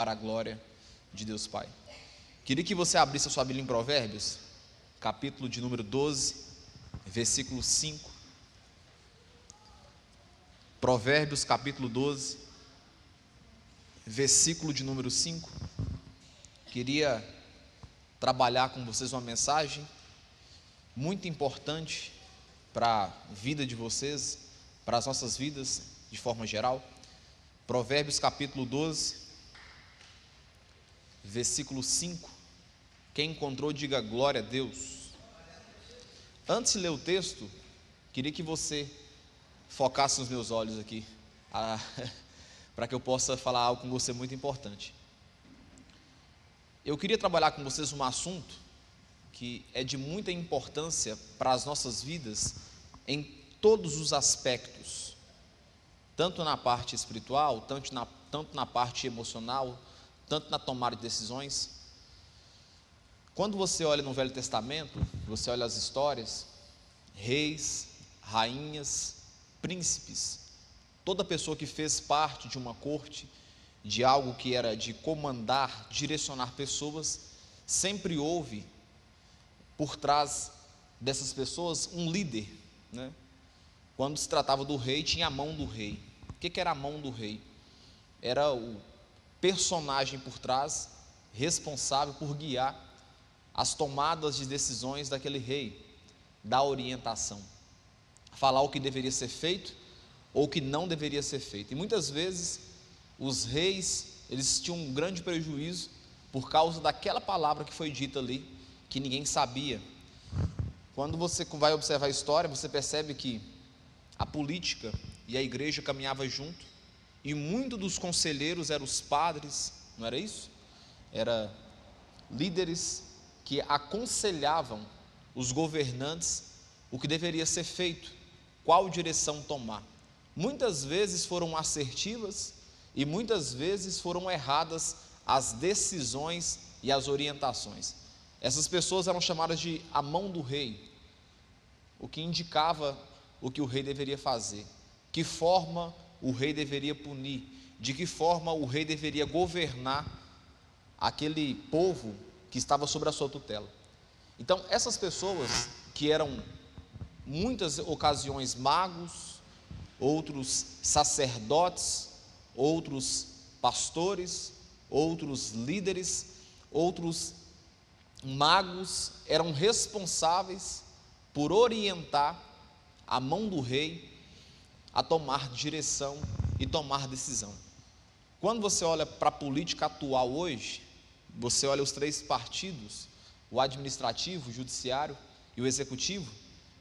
para a glória de Deus Pai. Queria que você abrisse a sua Bíblia em Provérbios, capítulo de número 12, versículo 5. Provérbios, capítulo 12, versículo de número 5. Queria trabalhar com vocês uma mensagem muito importante para a vida de vocês, para as nossas vidas de forma geral. Provérbios capítulo 12, versículo 5. Quem encontrou, diga glória a Deus. Antes de ler o texto, queria que você focasse nos meus olhos aqui, para que eu possa falar algo com você muito importante. Eu queria trabalhar com vocês um assunto que é de muita importância para as nossas vidas em todos os aspectos, tanto na parte espiritual, tanto na parte emocional, tanto na tomada de decisões. Quando você olha no Velho Testamento, você olha as histórias, reis, rainhas, príncipes, toda pessoa que fez parte de uma corte, de algo que era de comandar, direcionar pessoas, sempre houve por trás dessas pessoas um líder, né? Quando se tratava do rei, tinha a mão do rei. O que era a mão do rei? Era o personagem por trás, responsável por guiar as tomadas de decisões daquele rei, dar orientação, falar o que deveria ser feito ou o que não deveria ser feito. E muitas vezes os reis, eles tinham um grande prejuízo por causa daquela palavra que foi dita ali, que ninguém sabia. Quando você vai observar a história, você percebe que a política e a igreja caminhavam junto, e muitos dos conselheiros eram os padres, não era isso? Eram líderes que aconselhavam os governantes o que deveria ser feito, qual direção tomar. Muitas vezes foram assertivas e muitas vezes foram erradas as decisões e as orientações. Essas pessoas eram chamadas de a mão do rei, o que indicava o que o rei deveria fazer, que forma o rei deveria punir, de que forma o rei deveria governar aquele povo que estava sob a sua tutela. Então, essas pessoas que eram muitas ocasiões magos, outros sacerdotes, outros pastores, outros líderes, outros magos, eram responsáveis por orientar a mão do rei a tomar direção e tomar decisão. Quando você olha para a política atual hoje, você olha os três partidos, o administrativo, o judiciário e o executivo,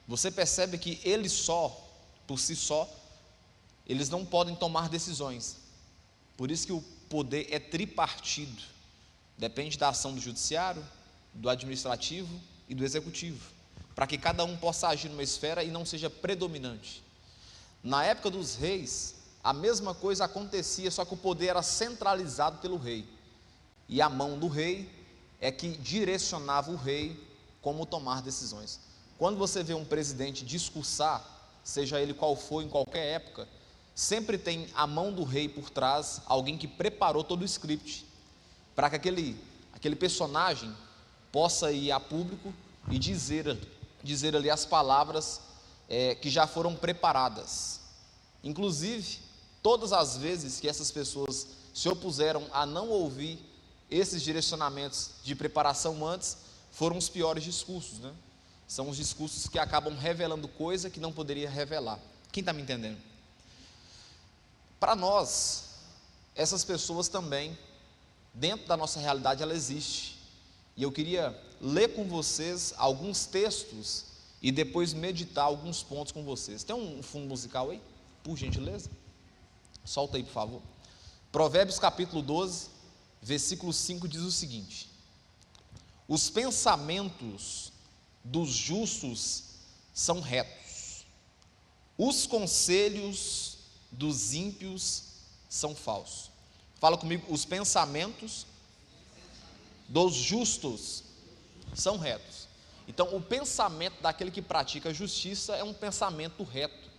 você percebe que eles só, por si só, eles não podem tomar decisões. Por isso que o poder é tripartido, depende da ação do judiciário, do administrativo e do executivo, para que cada um possa agir numa esfera e não seja predominante. Na época dos reis, a mesma coisa acontecia, só que o poder era centralizado pelo rei, e a mão do rei é que direcionava o rei como tomar decisões. Quando você vê um presidente discursar, seja ele qual for, em qualquer época, sempre tem a mão do rei por trás, alguém que preparou todo o script, para que aquele personagem possa ir a público e dizer ali as palavras que já foram preparadas. Inclusive, todas as vezes que essas pessoas se opuseram a não ouvir esses direcionamentos de preparação antes, foram os piores discursos, né? São os discursos que acabam revelando coisa que não poderia revelar. Quem está me entendendo? Para nós, essas pessoas também, dentro da nossa realidade, ela existe. E eu queria ler com vocês alguns textos e depois meditar alguns pontos com vocês. Tem um fundo musical aí? Por gentileza? Solta aí, por favor. Provérbios capítulo 12, versículo 5 diz o seguinte: os pensamentos dos justos são retos, os conselhos dos ímpios são falsos. Fala comigo, os pensamentos dos justos são retos. Então, o pensamento daquele que pratica a justiça é um pensamento reto,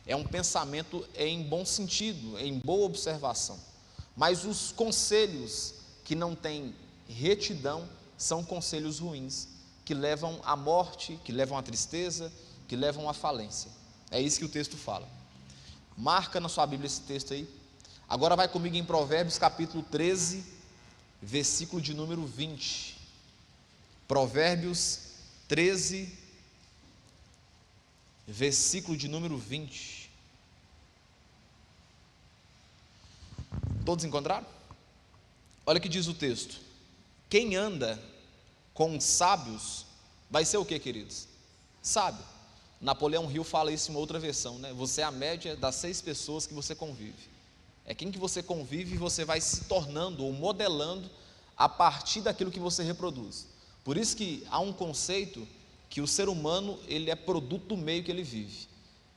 é um pensamento em bom sentido, em boa observação. Mas os conselhos que não têm retidão são conselhos ruins, que levam à morte, que levam à tristeza, que levam à falência. É isso que o texto fala. Marca na sua Bíblia esse texto aí. Agora vai comigo em Provérbios capítulo 13, versículo de número 20. Provérbios 13, versículo de número 20. Todos encontraram? Olha o que diz o texto: quem anda com os sábios vai ser o que, queridos? Sábio. Napoleão Hill fala isso em uma outra versão, né? Você é a média das 6 pessoas que você convive. É quem que você convive e você vai se tornando ou modelando a partir daquilo que você reproduz. Por isso que há um conceito que o ser humano, ele é produto do meio que ele vive.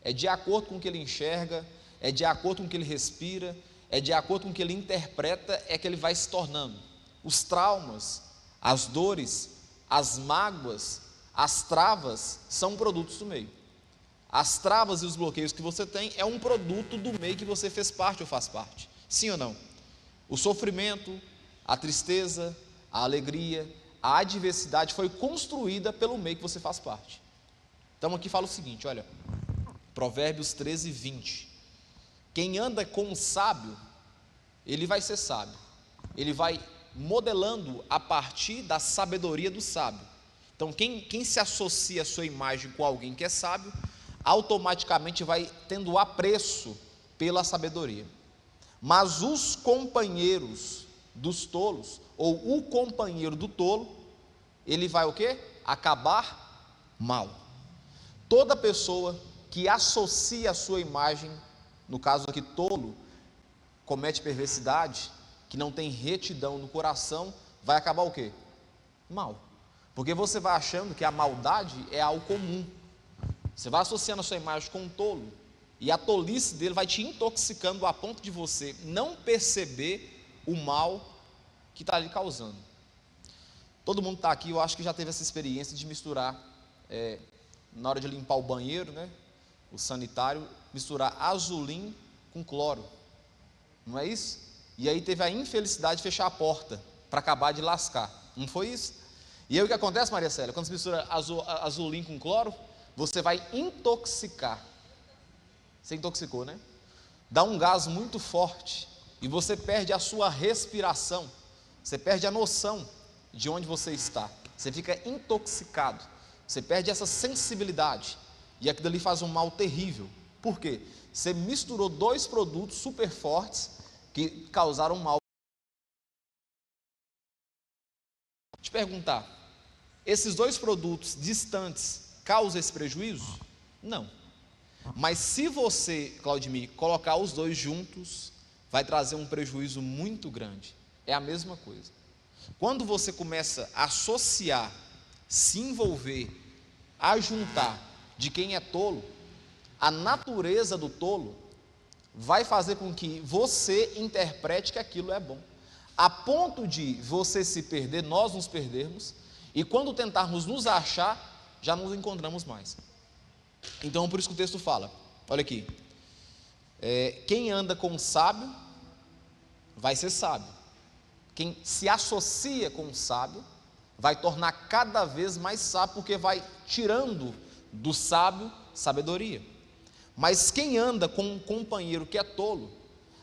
É de acordo com o que ele enxerga, é de acordo com o que ele respira, é de acordo com o que ele interpreta, é que ele vai se tornando. Os traumas, as dores, as mágoas, as travas são produtos do meio. As travas e os bloqueios que você tem é um produto do meio que você fez parte ou faz parte. Sim ou não? O sofrimento, a tristeza, a alegria, a adversidade foi construída pelo meio que você faz parte. Então aqui fala o seguinte, olha, Provérbios 13, 20. Quem anda com o sábio, ele vai ser sábio. Ele vai modelando a partir da sabedoria do sábio. Então quem se associa a sua imagem com alguém que é sábio, automaticamente vai tendo apreço pela sabedoria. Mas os companheiros dos tolos, ou o companheiro do tolo, ele vai o quê? Acabar mal. Toda pessoa que associa a sua imagem, no caso aqui tolo, comete perversidade, que não tem retidão no coração, vai acabar o quê? Mal. Porque você vai achando que a maldade é algo comum. Você vai associando a sua imagem com um tolo, e a tolice dele vai te intoxicando a ponto de você não perceber o mal que está lhe causando. Todo mundo está aqui, eu acho que já teve essa experiência de misturar, na hora de limpar o banheiro, né, o sanitário, misturar azulim com cloro, não é isso? E aí teve a infelicidade de fechar a porta, para acabar de lascar, não foi isso? E aí o que acontece, Maria Célia? Quando você mistura azulim com cloro, você vai intoxicar. Você intoxicou, né? Dá um gás muito forte, e você perde a sua respiração, você perde a noção de onde você está, você fica intoxicado, você perde essa sensibilidade, e aquilo ali faz um mal terrível. Por quê? Você misturou 2 produtos super fortes, que causaram mal. Te perguntar, esses 2 produtos distantes causam esse prejuízo? Não. Mas se você, Claudemir, colocar os 2 juntos, vai trazer um prejuízo muito grande. É a mesma coisa. Quando você começa a associar, se envolver, a juntar de quem é tolo, a natureza do tolo vai fazer com que você interprete que aquilo é bom, a ponto de você se perder, nós nos perdermos, e quando tentarmos nos achar, já não nos encontramos mais. Então por isso que o texto fala, olha aqui, quem anda com o sábio, vai ser sábio. Quem se associa com o sábio, vai tornar cada vez mais sábio, porque vai tirando do sábio sabedoria. Mas quem anda com um companheiro que é tolo,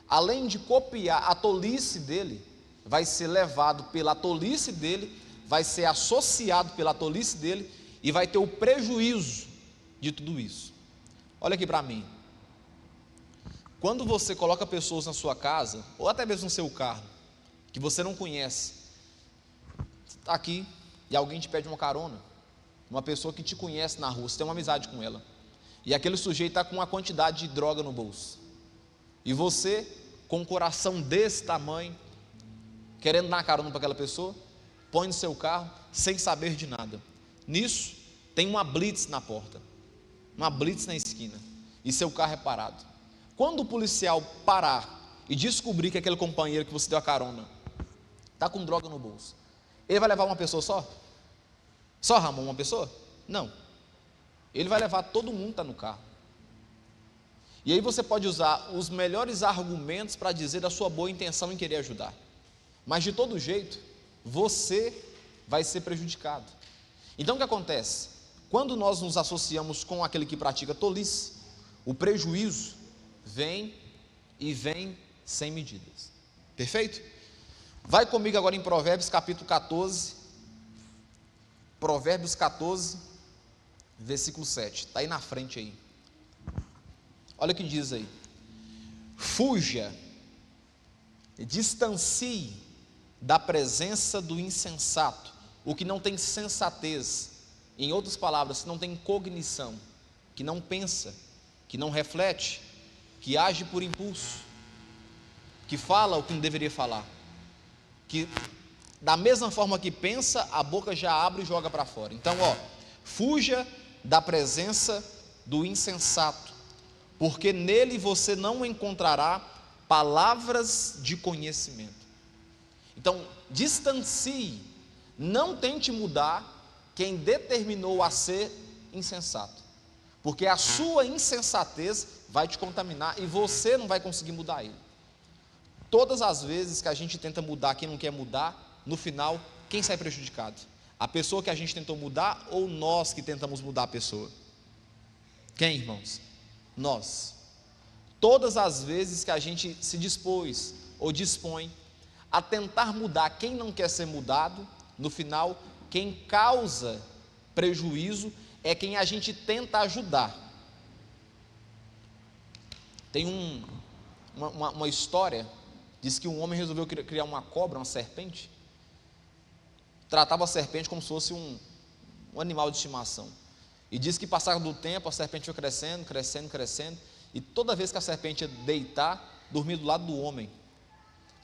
além de copiar a tolice dele, vai ser levado pela tolice dele, vai ser associado pela tolice dele, e vai ter o prejuízo de tudo isso. Olha aqui para mim, quando você coloca pessoas na sua casa, ou até mesmo no seu carro, que você não conhece, você está aqui e alguém te pede uma carona, uma pessoa que te conhece na rua, você tem uma amizade com ela, e aquele sujeito está com uma quantidade de droga no bolso, e você, com um coração desse tamanho, querendo dar uma carona para aquela pessoa, põe no seu carro, sem saber de nada. Nisso, tem uma blitz na porta, uma blitz na esquina, e seu carro é parado. Quando o policial parar e descobrir que aquele companheiro que você deu a carona está com droga no bolso, ele vai levar uma pessoa só? Só, Ramon, uma pessoa? Não. Ele vai levar todo mundo que está no carro. E aí você pode usar os melhores argumentos para dizer da sua boa intenção em querer ajudar, mas de todo jeito, você vai ser prejudicado. Então o que acontece? Quando nós nos associamos com aquele que pratica tolice, o prejuízo vem e vem sem medidas. Perfeito? Vai comigo agora em Provérbios capítulo 14, Provérbios 14, versículo 7, está aí na frente aí. Olha o que diz aí: fuja, distancie da presença do insensato, o que não tem sensatez, em outras palavras, que não tem cognição, que não pensa, que não reflete, que age por impulso, que fala o que não deveria falar, que da mesma forma que pensa, a boca já abre e joga para fora. Então, fuja da presença do insensato, porque nele você não encontrará palavras de conhecimento. Então, distancie, não tente mudar quem determinou a ser insensato, porque a sua insensatez vai te contaminar e você não vai conseguir mudar ele. Todas as vezes que a gente tenta mudar quem não quer mudar, no final, quem sai prejudicado? A pessoa que a gente tentou mudar ou nós que tentamos mudar a pessoa? Quem, irmãos? Nós. Todas as vezes que a gente se dispôs ou dispõe a tentar mudar quem não quer ser mudado, no final, quem causa prejuízo é quem a gente tenta ajudar. Tem uma história, diz que um homem resolveu criar uma cobra, uma serpente, tratava a serpente como se fosse um animal de estimação, e diz que passado do tempo a serpente foi crescendo, crescendo, crescendo, e toda vez que a serpente ia deitar, dormia do lado do homem.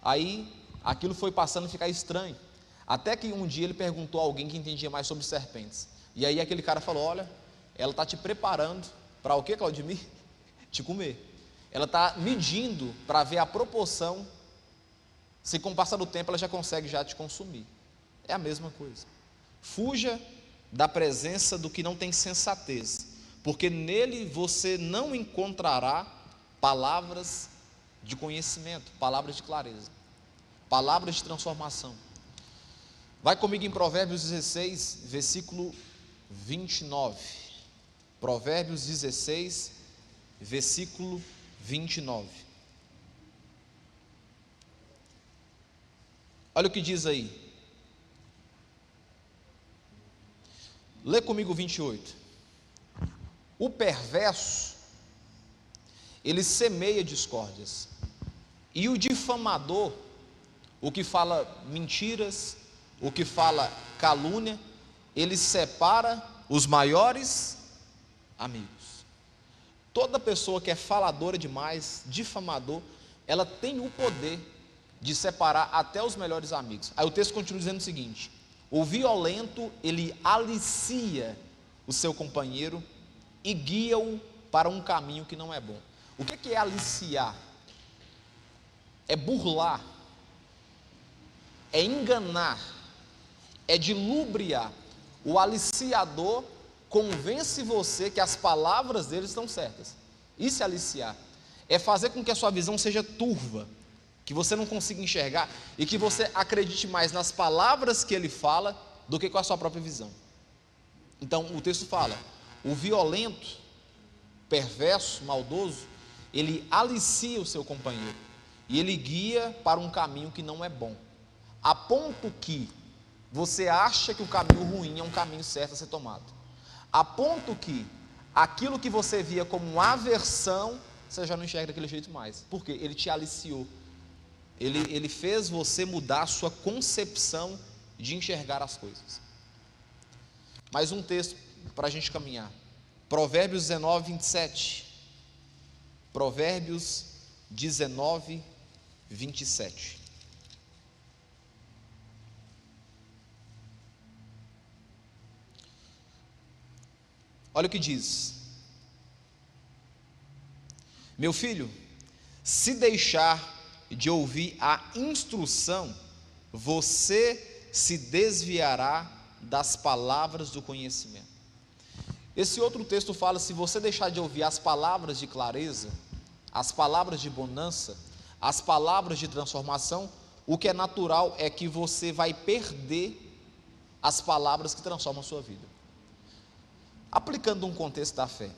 Aí aquilo foi passando a ficar estranho, até que um dia ele perguntou a alguém que entendia mais sobre serpentes, e aí aquele cara falou: olha, ela está te preparando para o que, Claudemir? Te comer. Ela está medindo para ver a proporção, se com o passar do tempo ela já consegue já te consumir. É a mesma coisa. Fuja da presença do que não tem sensatez, porque nele você não encontrará palavras de conhecimento, palavras de clareza, palavras de transformação. Vai comigo em Provérbios 16, versículo 29. Provérbios 16, versículo 29. Olha o que diz aí. Lê comigo o 28. O perverso, ele semeia discórdias, e o difamador, o que fala mentiras, o que fala calúnia, ele separa os maiores amigos. Toda pessoa que é faladora demais, difamador, ela tem o poder de separar até os melhores amigos. Aí o texto continua dizendo o seguinte: o violento, ele alicia o seu companheiro e guia-o para um caminho que não é bom. O que é aliciar? É burlar, é enganar, é dilubriar. O aliciador convence você que as palavras dele estão certas. Isso é aliciar. É fazer com que a sua visão seja turva, que você não consiga enxergar e que você acredite mais nas palavras que ele fala do que com a sua própria visão. Então o texto fala: o violento, perverso, maldoso, ele alicia o seu companheiro e ele guia para um caminho que não é bom, a ponto que você acha que o caminho ruim é um caminho certo a ser tomado, a ponto que aquilo que você via como uma aversão, você já não enxerga daquele jeito mais. Por quê? Ele te aliciou. Ele fez você mudar a sua concepção de enxergar as coisas. Mais um texto para a gente caminhar. Provérbios 19, 27. Provérbios 19, 27. Olha o que diz: meu filho, se deixar de ouvir a instrução, você se desviará das palavras do conhecimento. Esse outro texto fala: se você deixar de ouvir as palavras de clareza, as palavras de bonança, as palavras de transformação, o que é natural é que você vai perder as palavras que transformam a sua vida. Aplicando um contexto da fé,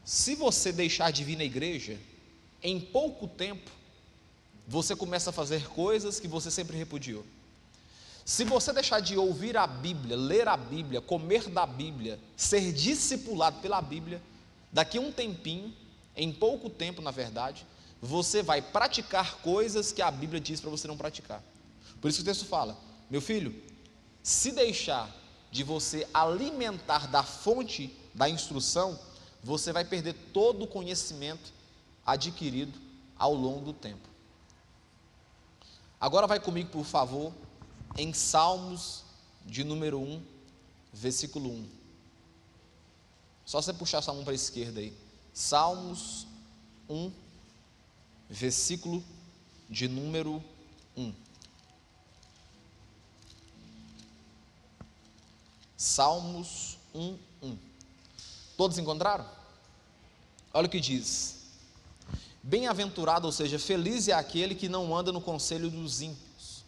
se você deixar de vir na igreja, em pouco tempo, você começa a fazer coisas que você sempre repudiou. Se você deixar de ouvir a Bíblia, ler a Bíblia, comer da Bíblia, ser discipulado pela Bíblia, daqui a um tempinho, em pouco tempo na verdade, você vai praticar coisas que a Bíblia diz para você não praticar. Por isso que o texto fala: meu filho, se deixar de você alimentar da fonte da instrução, você vai perder todo o conhecimento adquirido ao longo do tempo. Agora vai comigo, por favor, em Salmos de número 1, versículo 1. Só você puxar sua mão para a esquerda aí. Salmos 1, versículo de número 1. Salmos 1, 1. Todos encontraram? Olha o que diz: bem-aventurado, ou seja, feliz é aquele que não anda no conselho dos ímpios,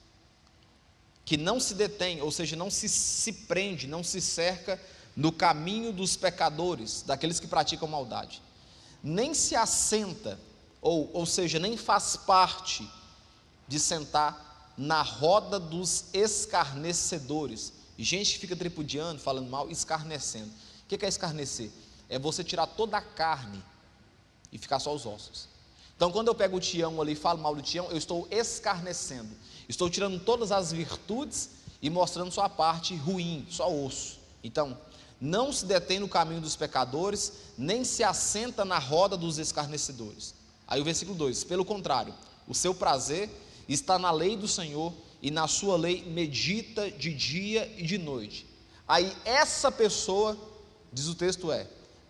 que não se detém, ou seja, não se prende, não se cerca no caminho dos pecadores, daqueles que praticam maldade, nem se assenta, ou seja, nem faz parte de sentar na roda dos escarnecedores. Gente que fica tripudiando, falando mal, escarnecendo. O que é escarnecer? É você tirar toda a carne e ficar só os ossos. Então, quando eu pego o Tião ali e falo mal do Tião, eu estou escarnecendo, estou tirando todas as virtudes e mostrando só a parte ruim, só osso. Então, não se detém no caminho dos pecadores, nem se assenta na roda dos escarnecedores. Aí o versículo 2: pelo contrário, o seu prazer está na lei do Senhor, e na sua lei medita de dia e de noite. Aí essa pessoa, diz o texto,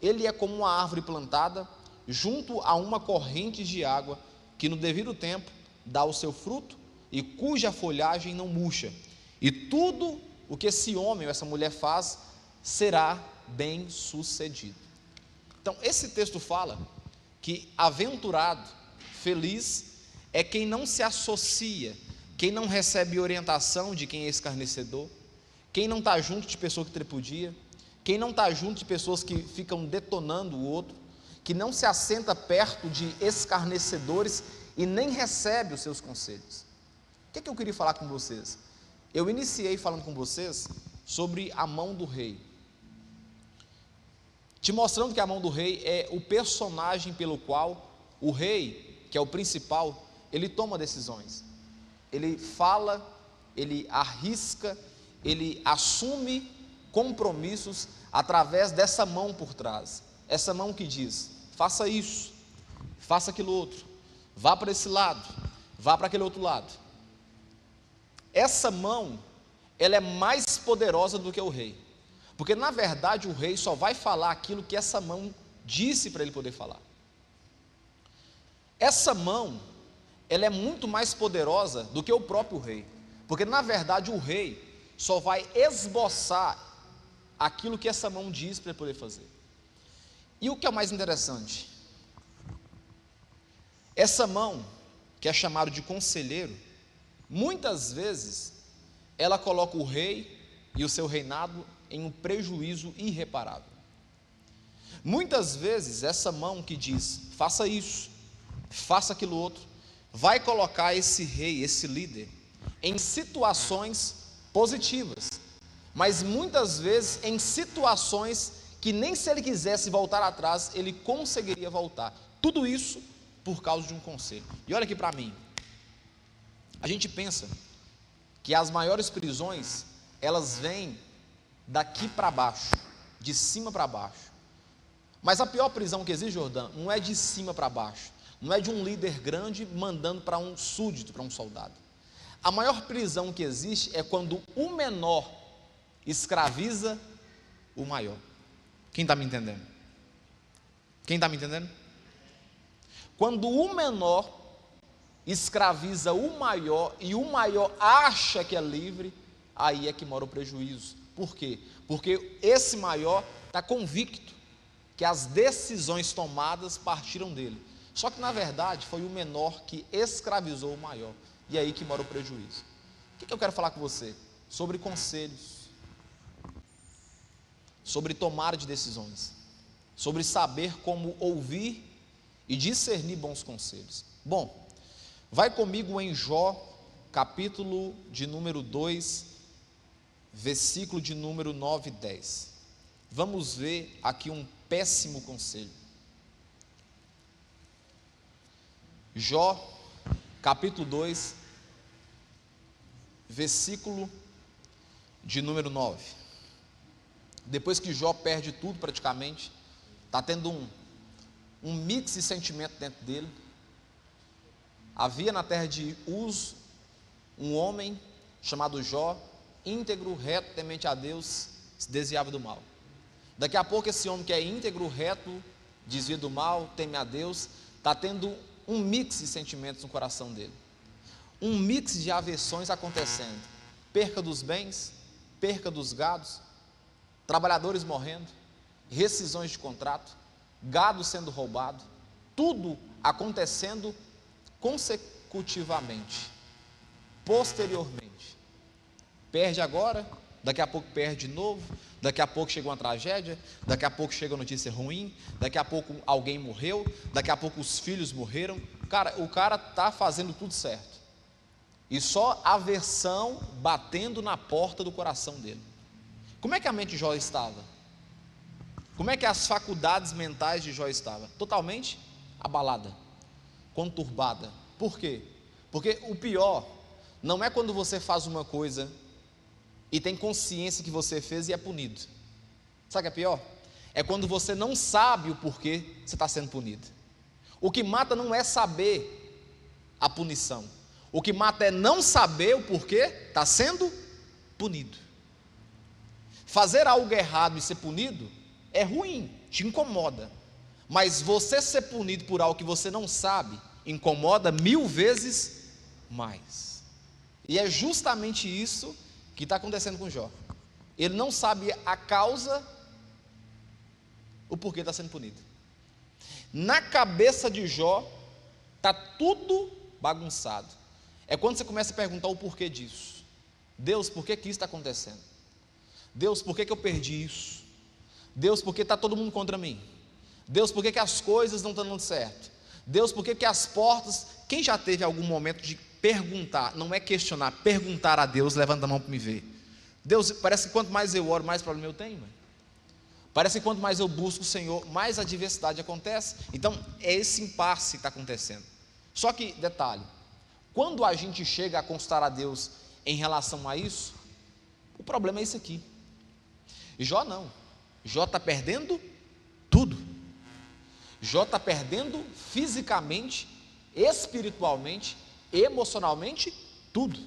ele é como uma árvore plantada junto a uma corrente de água, que no devido tempo dá o seu fruto, e cuja folhagem não murcha, e tudo o que esse homem ou essa mulher faz será bem sucedido. Então esse texto fala que aventurado, feliz, é quem não se associa, quem não recebe orientação de quem é escarnecedor, quem não está junto de pessoa que tripudia, quem não está junto de pessoas que ficam detonando o outro, que não se assenta perto de escarnecedores e nem recebe os seus conselhos. O que eu queria falar com vocês? Eu iniciei falando com vocês sobre a mão do rei, te mostrando que a mão do rei é o personagem pelo qual o rei, que é o principal, ele toma decisões. Ele fala, ele arrisca, ele assume compromissos através dessa mão por trás. Essa mão que diz: faça isso, faça aquilo outro, vá para esse lado, vá para aquele outro lado. Essa mão, ela é mais poderosa do que o rei, porque na verdade o rei só vai falar aquilo que essa mão disse para ele poder falar. Essa mão, ela é muito mais poderosa do que o próprio rei, porque na verdade o rei só vai esboçar aquilo que essa mão diz para ele poder fazer. E o que é o mais interessante? Essa mão, que é chamada de conselheiro, muitas vezes ela coloca o rei e o seu reinado em um prejuízo irreparável. Muitas vezes essa mão que diz: faça isso, faça aquilo outro, vai colocar esse rei, esse líder, em situações positivas, mas muitas vezes em situações que nem se ele quisesse voltar atrás, ele conseguiria voltar. Tudo isso por causa de um conselho. E olha aqui para mim, a gente pensa que as maiores prisões, elas vêm daqui para baixo, de cima para baixo. Mas a pior prisão que existe, Jordão, não é de cima para baixo, não é de um líder grande mandando para um súdito, para um soldado. A maior prisão que existe é quando o menor escraviza o maior. Quem está me entendendo? Quem está me entendendo? Quando o menor escraviza o maior e o maior acha que é livre, aí é que mora o prejuízo. Por quê? Porque esse maior está convicto que as decisões tomadas partiram dele. Só que na verdade foi o menor que escravizou o maior. E aí que mora o prejuízo. O que eu quero falar com você? Sobre conselhos, sobre tomar de decisões, sobre saber como ouvir e discernir bons conselhos. Bom, vai comigo em Jó, capítulo de número 2, versículo de número 9 e 10. Vamos ver aqui um péssimo conselho. Jó, capítulo 2, versículo de número 9. Depois que Jó perde tudo praticamente, está tendo um mix de sentimento dentro dele. Havia na terra de Uz um homem chamado Jó, íntegro, reto, temente a Deus, se desviava do mal. Daqui a pouco esse homem que é íntegro, reto, desvia do mal, teme a Deus, está tendo um mix de sentimentos no coração dele. Um mix de aversões acontecendo. Perca dos bens, perca dos gados, trabalhadores morrendo, rescisões de contrato, gado sendo roubado, tudo acontecendo consecutivamente, posteriormente. Perde agora, daqui a pouco perde de novo, daqui a pouco chega uma tragédia, daqui a pouco chega uma notícia ruim, daqui a pouco alguém morreu, daqui a pouco os filhos morreram. Cara, o cara está fazendo tudo certo, e só aversão batendo na porta do coração dele. Como é que a mente de Jó estava? Como é que as faculdades mentais de Jó estavam? Totalmente abalada, conturbada. Por quê? Porque o pior não é quando você faz uma coisa e tem consciência que você fez e é punido. Sabe o que é pior? É quando você não sabe o porquê você está sendo punido. O que mata não é saber a punição. O que mata é não saber o porquê está sendo punido. Fazer algo errado e ser punido é ruim, te incomoda. Mas você ser punido por algo que você não sabe, incomoda 1000 vezes mais. E é justamente isso que está acontecendo com Jó. Ele não sabe a causa, o porquê está sendo punido. Na cabeça de Jó está tudo bagunçado. É quando você começa a perguntar o porquê disso. Deus, por que isso está acontecendo? Deus, por que eu perdi isso? Deus, por que está todo mundo contra mim? Deus, por que as coisas não estão dando certo? Deus, por que as portas... Quem já teve algum momento de perguntar, não é questionar, perguntar a Deus, levanta a mão para me ver. Deus, parece que quanto mais eu oro, mais problema eu tenho, mãe. Parece que quanto mais eu busco o Senhor, mais adversidade acontece. Então, é esse impasse que está acontecendo. Só que, detalhe, quando a gente chega a consultar a Deus em relação a isso, o problema é isso aqui. Jó não. Jó está perdendo tudo. Jó está perdendo fisicamente, espiritualmente, emocionalmente, tudo.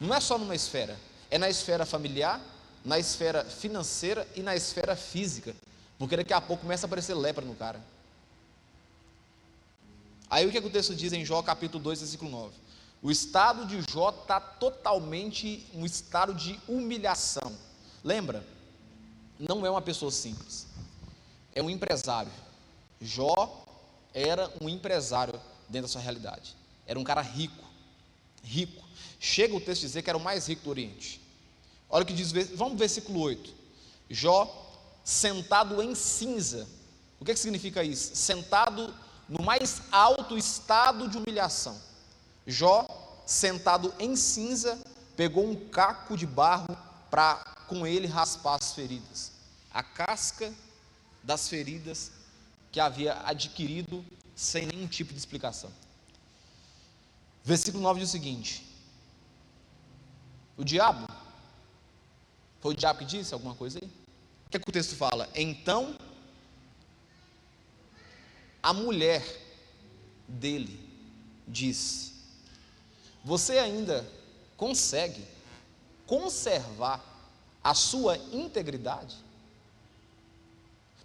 Não é só numa esfera, é na esfera familiar, na esfera financeira e na esfera física, porque daqui a pouco começa a aparecer lepra no cara. Aí o que o texto diz em Jó capítulo 2, versículo 9? O estado de Jó está totalmente um estado de humilhação. Lembra? Não é uma pessoa simples, é um empresário. Jó era um empresário dentro da sua realidade, era um cara rico. Chega o texto a dizer que era o mais rico do Oriente. Olha o que diz, vamos no versículo 8. Jó sentado em cinza. O que significa isso? Sentado no mais alto estado de humilhação. Jó, sentado em cinza, pegou um caco de barro para com ele raspar as feridas, a casca das feridas que havia adquirido sem nenhum tipo de explicação. Versículo 9 diz o seguinte: o diabo, foi o diabo que disse alguma coisa aí? O que é que o texto fala? Então a mulher dele disse: você ainda consegue conservar a sua integridade?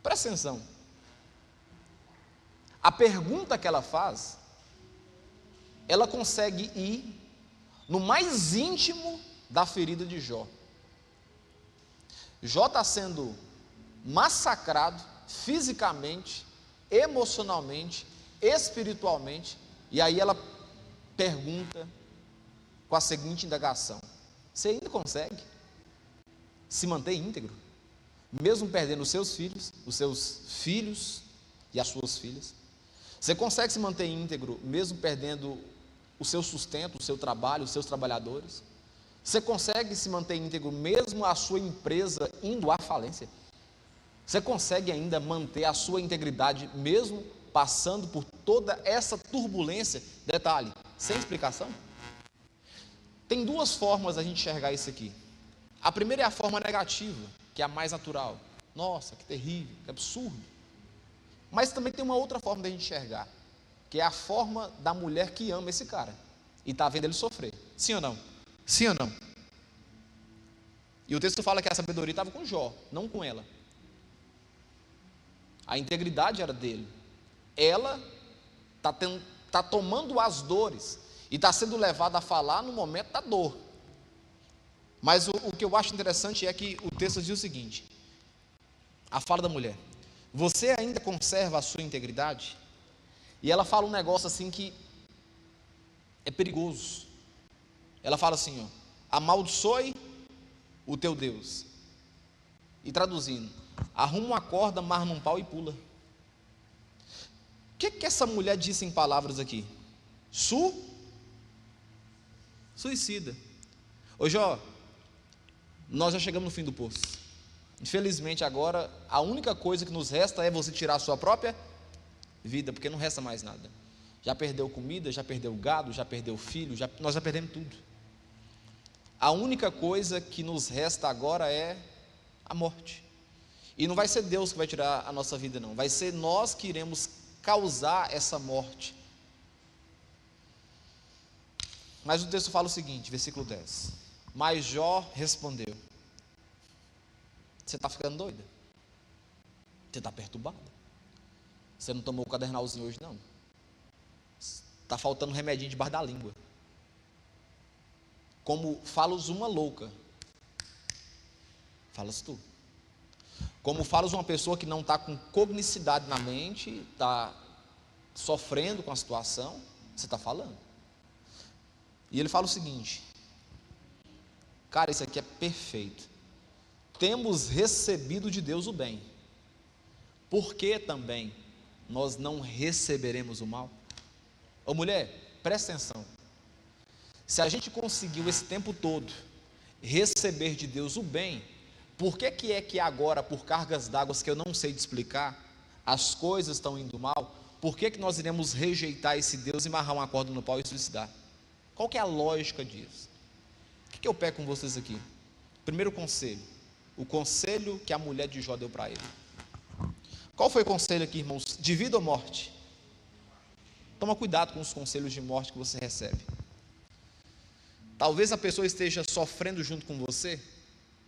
Presta atenção. A pergunta que ela faz, ela consegue ir no mais íntimo da ferida de Jó. Jó está sendo massacrado fisicamente, emocionalmente, espiritualmente, e aí ela pergunta com a seguinte indagação: você ainda consegue se manter íntegro, mesmo perdendo os seus filhos e as suas filhas? Você consegue se manter íntegro, mesmo perdendo o seu sustento, o seu trabalho, os seus trabalhadores? Você consegue se manter íntegro, mesmo a sua empresa indo à falência? Você consegue ainda manter a sua integridade, mesmo passando por toda essa turbulência? Detalhe, sem explicação? Tem duas formas a gente enxergar isso aqui. A primeira é a forma negativa, que é a mais natural. Nossa, que terrível, que absurdo. Mas também tem uma outra forma de a gente enxergar, que é a forma da mulher que ama esse cara e está vendo ele sofrer. Sim ou não? Sim ou não? E o texto fala que a sabedoria estava com Jó, não com ela. A integridade era dele. Ela está tomando as dores e está sendo levada a falar no momento da dor. Mas o que eu acho interessante é que o texto diz o seguinte: a fala da mulher: você ainda conserva a sua integridade? E ela fala um negócio assim que é perigoso. Ela fala assim, ó: amaldiçoe o teu Deus. E traduzindo: arruma uma corda, amarra num pau e pula. O que essa mulher disse em palavras aqui? Suicida. Ô Jó, nós já chegamos no fim do poço. Infelizmente agora a única coisa que nos resta é você tirar a sua própria vida, porque não resta mais nada. Já perdeu comida, já perdeu gado, já perdeu filho, nós já perdemos tudo. A única coisa que nos resta agora é a morte. E não vai ser Deus que vai tirar a nossa vida, não. Vai ser nós que iremos causar essa morte. Mas o texto fala o seguinte, versículo 10: mas Jó respondeu: você está ficando doida? Você está perturbada? Você não tomou o cadernalzinho hoje, não? Está faltando um remedinho debaixo da língua. Como falas uma louca, falas tu. Como falas uma pessoa que não está com cognicidade na mente, está sofrendo com a situação, você está falando. E ele fala o seguinte: cara, isso aqui é perfeito. Temos recebido de Deus o bem, por que também nós não receberemos o mal? Ô mulher, presta atenção. Se a gente conseguiu esse tempo todo receber de Deus o bem, por que é que agora, por cargas d'água que eu não sei te explicar, as coisas estão indo mal? Por que nós iremos rejeitar esse Deus e amarrar uma corda no pau e suicidar? Qual que é a lógica disso? O que eu pego com vocês aqui? Primeiro conselho, o conselho que a mulher de Jó deu para ele. Qual foi o conselho aqui, irmãos? De vida ou morte? Toma cuidado com os conselhos de morte que você recebe. Talvez a pessoa esteja sofrendo junto com você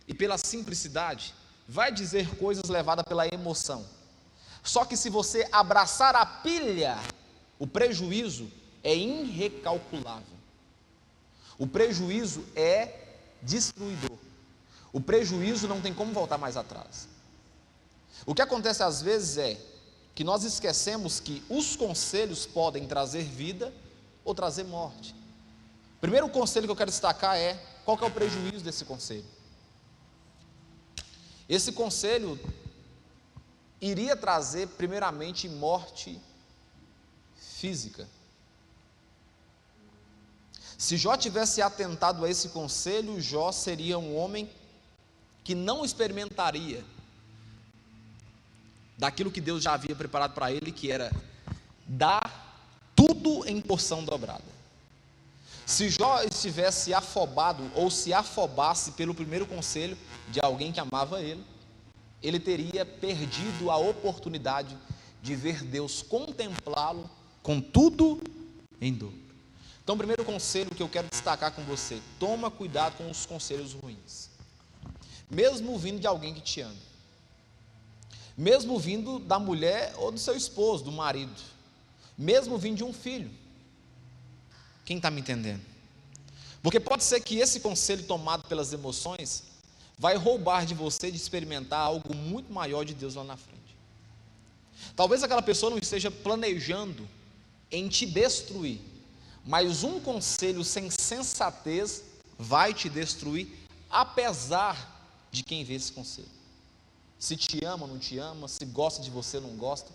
e pela simplicidade vai dizer coisas levadas pela emoção. Só que se você abraçar a pilha, o prejuízo é irrecalculável. O prejuízo é destruidor. O prejuízo não tem como voltar mais atrás. O que acontece às vezes é que nós esquecemos que os conselhos podem trazer vida ou trazer morte. Primeiro conselho que eu quero destacar é: qual que é o prejuízo desse conselho? Esse conselho iria trazer primeiramente morte física. Se Jó tivesse atentado a esse conselho, Jó seria um homem que não experimentaria daquilo que Deus já havia preparado para ele, que era dar tudo em porção dobrada. Se Jó estivesse afobado ou se afobasse pelo primeiro conselho de alguém que amava ele, ele teria perdido a oportunidade de ver Deus contemplá-lo com tudo em dobro. Então, o primeiro conselho que eu quero destacar com você: toma cuidado com os conselhos ruins, mesmo vindo de alguém que te ama, mesmo vindo da mulher ou do seu esposo, do marido, mesmo vindo de um filho. Quem está me entendendo? Porque pode ser que esse conselho tomado pelas emoções vai roubar de você de experimentar algo muito maior de Deus lá na frente. Talvez aquela pessoa não esteja planejando em te destruir, mas um conselho sem sensatez vai te destruir, apesar de quem vê esse conselho. Se te ama ou não te ama, se gosta de você ou não gosta,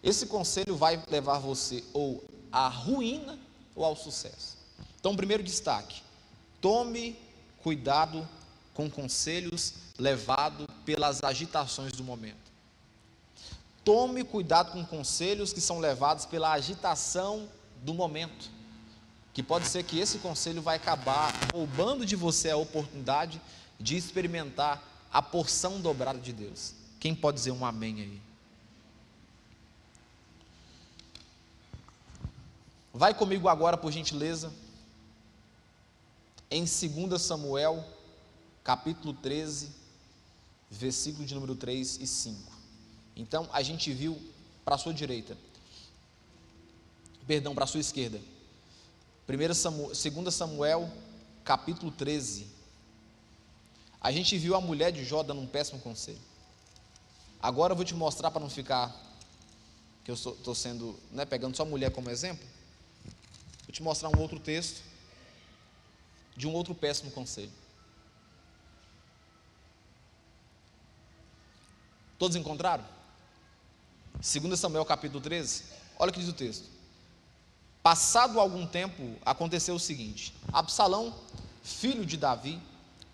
esse conselho vai levar você ou à ruína ou ao sucesso. Então, primeiro destaque: tome cuidado com conselhos levados pelas agitações do momento. Tome cuidado com conselhos que são levados pela agitação do momento, que pode ser que esse conselho vai acabar roubando de você a oportunidade de experimentar a porção dobrada de Deus. Quem pode dizer um amém aí? Vai comigo agora, por gentileza, em 2 Samuel, capítulo 13, versículo de número 3 e 5. Então, a gente viu para a sua direita, para a sua esquerda, 2 Samuel, capítulo 13, a gente viu a mulher de Jó dando um péssimo conselho. Agora eu vou te mostrar, para não ficar, que eu estou sendo, pegando só a mulher como exemplo, vou te mostrar um outro texto, de um outro péssimo conselho. Todos encontraram? 2 Samuel capítulo 13, olha o que diz o texto. Passado algum tempo, aconteceu o seguinte: Absalão, filho de Davi,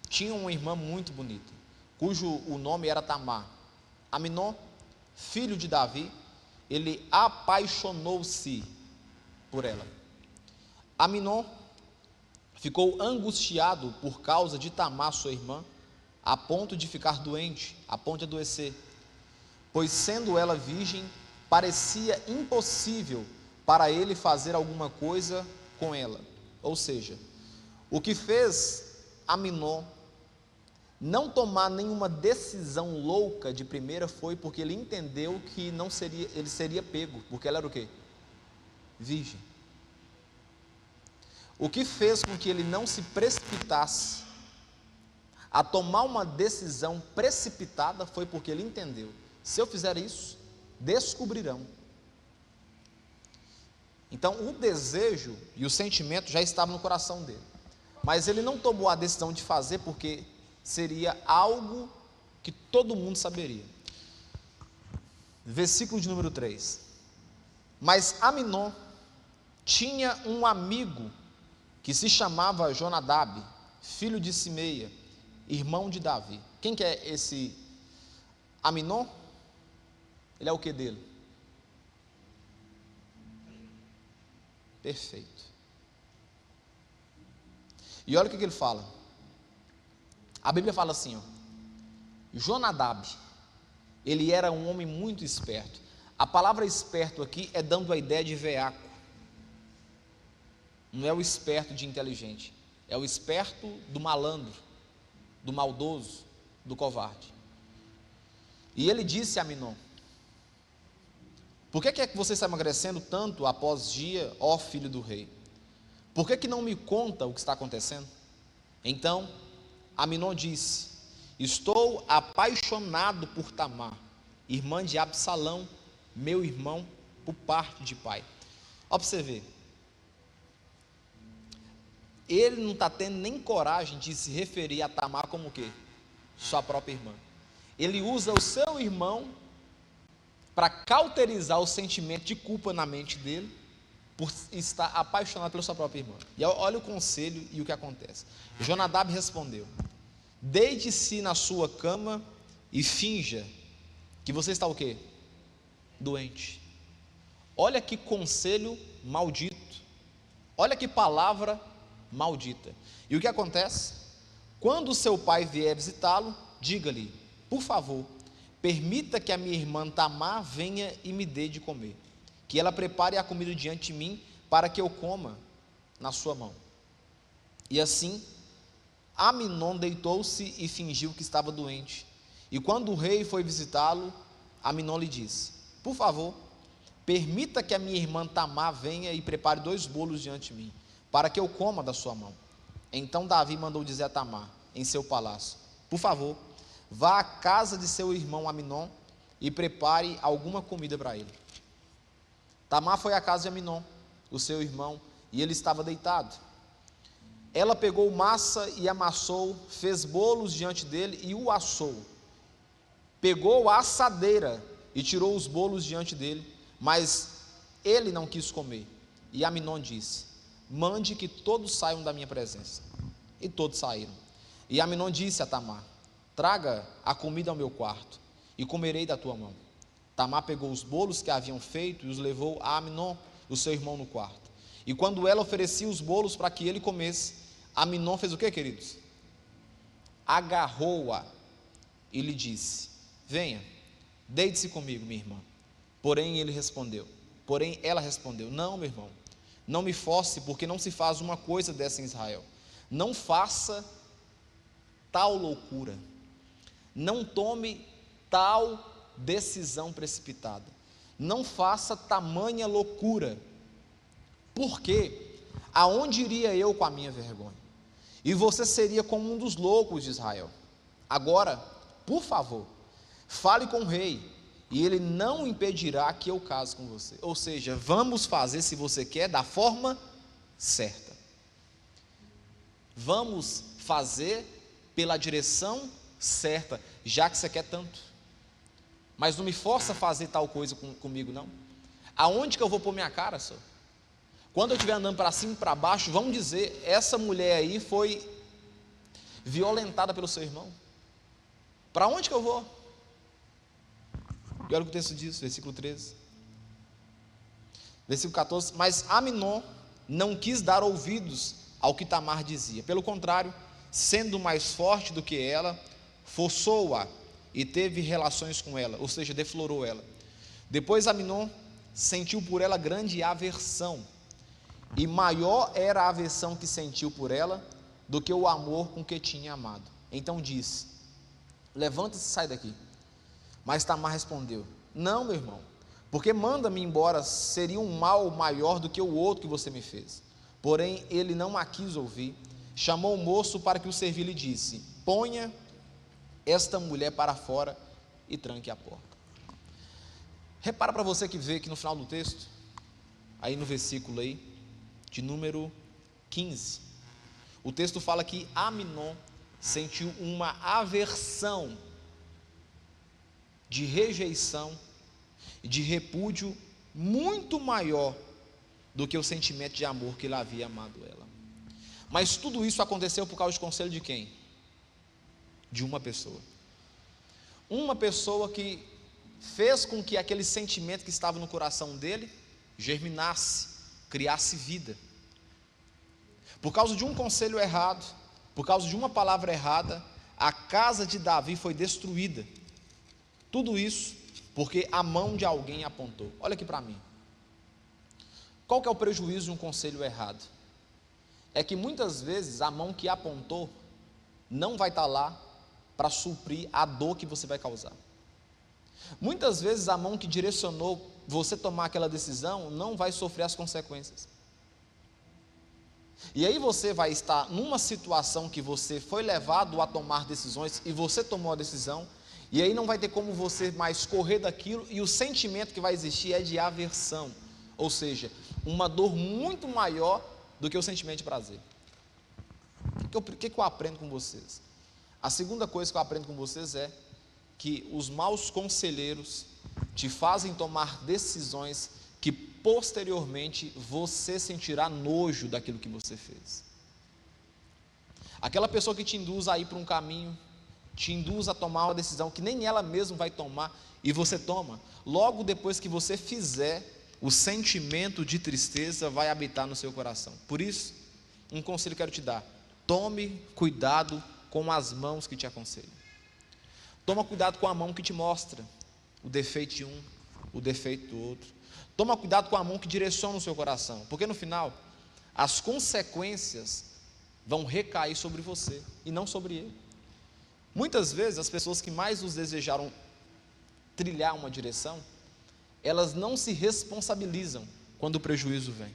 tinha uma irmã muito bonita, cujo o nome era Tamar. Aminon, filho de Davi, ele apaixonou-se por ela. Aminon ficou angustiado por causa de Tamar, sua irmã, a ponto de ficar doente, a ponto de adoecer, pois sendo ela virgem, parecia impossível para ele fazer alguma coisa com ela. Ou seja, o que fez Aminon não tomar nenhuma decisão louca de primeira foi porque ele entendeu que ele seria pego, porque ela era o quê? Virgem. O que fez com que ele não se precipitasse a tomar uma decisão precipitada foi porque ele entendeu: se eu fizer isso, descobrirão. Então o desejo e o sentimento já estavam no coração dele, mas ele não tomou a decisão de fazer porque seria algo que todo mundo saberia. Versículo de número 3. Mas Aminon tinha um amigo que se chamava Jonadab, filho de Simeia, irmão de Davi. Quem que é esse Aminon? Ele é o que dele? Perfeito. E olha o que ele fala. A Bíblia fala assim, Jonadab, ele era um homem muito esperto. A palavra esperto aqui é dando a ideia de veaco. Não é o esperto de inteligente, é o esperto do malandro, do maldoso, do covarde. E ele disse a Aminon: por que é que você está emagrecendo tanto após dia, ó filho do rei? Por que não me conta o que está acontecendo? Então Aminon disse: estou apaixonado por Tamar, irmã de Absalão, meu irmão, por parte de pai. Olha para você ver, ele não está tendo nem coragem de se referir a Tamar como o quê? Sua própria irmã. Ele usa o seu irmão para cauterizar o sentimento de culpa na mente dele, por estar apaixonado pela sua própria irmã. E olha o conselho e o que acontece. Jonadab respondeu: deite-se na sua cama e finja que você está o quê? Doente. Olha que conselho maldito, olha que palavra maldita. E o que acontece? Quando seu pai vier visitá-lo, diga-lhe: por favor, permita que a minha irmã Tamar venha e me dê de comer, que ela prepare a comida diante de mim, para que eu coma na sua mão. E assim, Aminon deitou-se e fingiu que estava doente. E quando o rei foi visitá-lo, Aminon lhe disse: por favor, permita que a minha irmã Tamar venha e prepare 2 bolos diante de mim, para que eu coma da sua mão. Então Davi mandou dizer a Tamar, em seu palácio: por favor, vá à casa de seu irmão Aminon e prepare alguma comida para ele. Tamar foi à casa de Aminon o seu irmão, e ele estava deitado. Ela pegou massa e amassou, fez bolos diante dele e o assou. Pegou a assadeira e tirou os bolos diante dele, mas ele não quis comer. E Amnon disse: mande que todos saiam da minha presença. E todos saíram. E Amnon disse a Tamar: traga a comida ao meu quarto, e comerei da tua mão. Tamar pegou os bolos que haviam feito e os levou a Amnon, o seu irmão, no quarto. E quando ela oferecia os bolos para que ele comesse, Amnon fez o que, queridos? Agarrou-a e lhe disse: venha, deite-se comigo, minha irmã. Porém ela respondeu: não, meu irmão, não me force, porque não se faz uma coisa dessa em Israel. Não faça tal loucura, não tome tal decisão precipitada, não faça tamanha loucura, porque aonde iria eu com a minha vergonha? E você seria como um dos loucos de Israel. Agora, por favor, fale com o rei, e ele não impedirá que eu case com você. Ou seja, vamos fazer, se você quer, da forma certa. Vamos fazer pela direção certa, já que você quer tanto. Mas não me força a fazer tal coisa comigo, não. Aonde que eu vou pôr minha cara, senhor? Quando eu estiver andando para cima e para baixo, vamos dizer, essa mulher aí foi violentada pelo seu irmão. Para onde que eu vou? E olha o que o texto diz, versículo 13. Versículo 14, mas Amnon não quis dar ouvidos ao que Tamar dizia. Pelo contrário, sendo mais forte do que ela, forçou-a e teve relações com ela, ou seja, deflorou ela. Depois Amnon sentiu por ela grande aversão, e maior era a aversão que sentiu por ela do que o amor com que tinha amado. Então disse: levanta-se e sai daqui. Mas Tamar respondeu: não, meu irmão, porque manda-me embora, seria um mal maior do que o outro que você me fez. Porém ele não a quis ouvir, chamou o moço para que o servir e disse: ponha esta mulher para fora e tranque a porta. Repara para você que vê que no final do texto, aí no versículo aí, de número 15, o texto fala que Amnon sentiu uma aversão, de rejeição e de repúdio muito maior do que o sentimento de amor que ele havia amado ela. Mas tudo isso aconteceu por causa de conselho de quem? De uma pessoa. Uma pessoa que fez com que aquele sentimento que estava no coração dele germinasse, criasse vida. Por causa de um conselho errado, por causa de uma palavra errada, a casa de Davi foi destruída. Tudo isso porque a mão de alguém apontou. Olha aqui para mim. Qual que é o prejuízo de um conselho errado? É que muitas vezes a mão que apontou não vai estar lá para suprir a dor que você vai causar. Muitas vezes a mão que direcionou você tomar aquela decisão não vai sofrer as consequências. E aí você vai estar numa situação que você foi levado a tomar decisões e você tomou a decisão, e aí não vai ter como você mais correr daquilo, e o sentimento que vai existir é de aversão, ou seja, uma dor muito maior do que o sentimento de prazer. O que eu aprendo com vocês? A segunda coisa que eu aprendo com vocês é que os maus conselheiros te fazem tomar decisões que posteriormente você sentirá nojo daquilo que você fez. Aquela pessoa que te induz a ir para um caminho, te induz a tomar uma decisão que nem ela mesma vai tomar, e você toma, logo depois que você fizer, o sentimento de tristeza vai habitar no seu coração. Por isso, um conselho que eu quero te dar: tome cuidado com as mãos que te aconselham. Toma cuidado com a mão que te mostra o defeito de um, o defeito do outro. Toma cuidado com a mão que direciona o seu coração, porque no final, as consequências vão recair sobre você e não sobre ele. Muitas vezes as pessoas que mais nos desejaram trilhar uma direção, elas não se responsabilizam quando o prejuízo vem.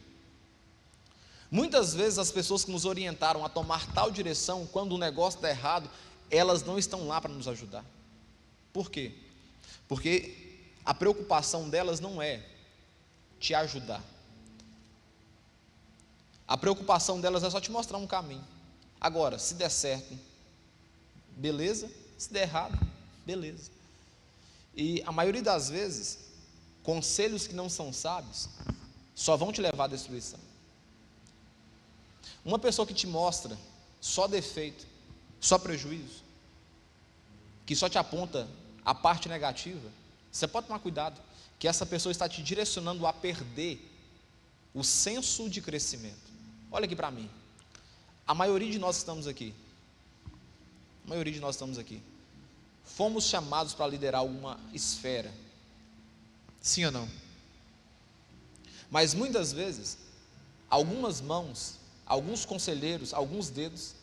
Muitas vezes as pessoas que nos orientaram a tomar tal direção, quando o negócio está errado, elas não estão lá para nos ajudar. Por quê? Porque a preocupação delas não é te ajudar, A preocupação delas é só te mostrar um caminho. Agora, se der certo, beleza. Se der errado, beleza. E a maioria das vezes, conselhos que não são sábios só vão te levar à destruição. Uma pessoa que te mostra só defeito, só prejuízo, que só te aponta a parte negativa, você pode tomar cuidado, que essa pessoa está te direcionando a perder o senso de crescimento. Olha aqui para mim, a maioria de nós estamos aqui, fomos chamados para liderar alguma esfera, sim ou não? Mas muitas vezes, algumas mãos, alguns conselheiros, alguns dedos,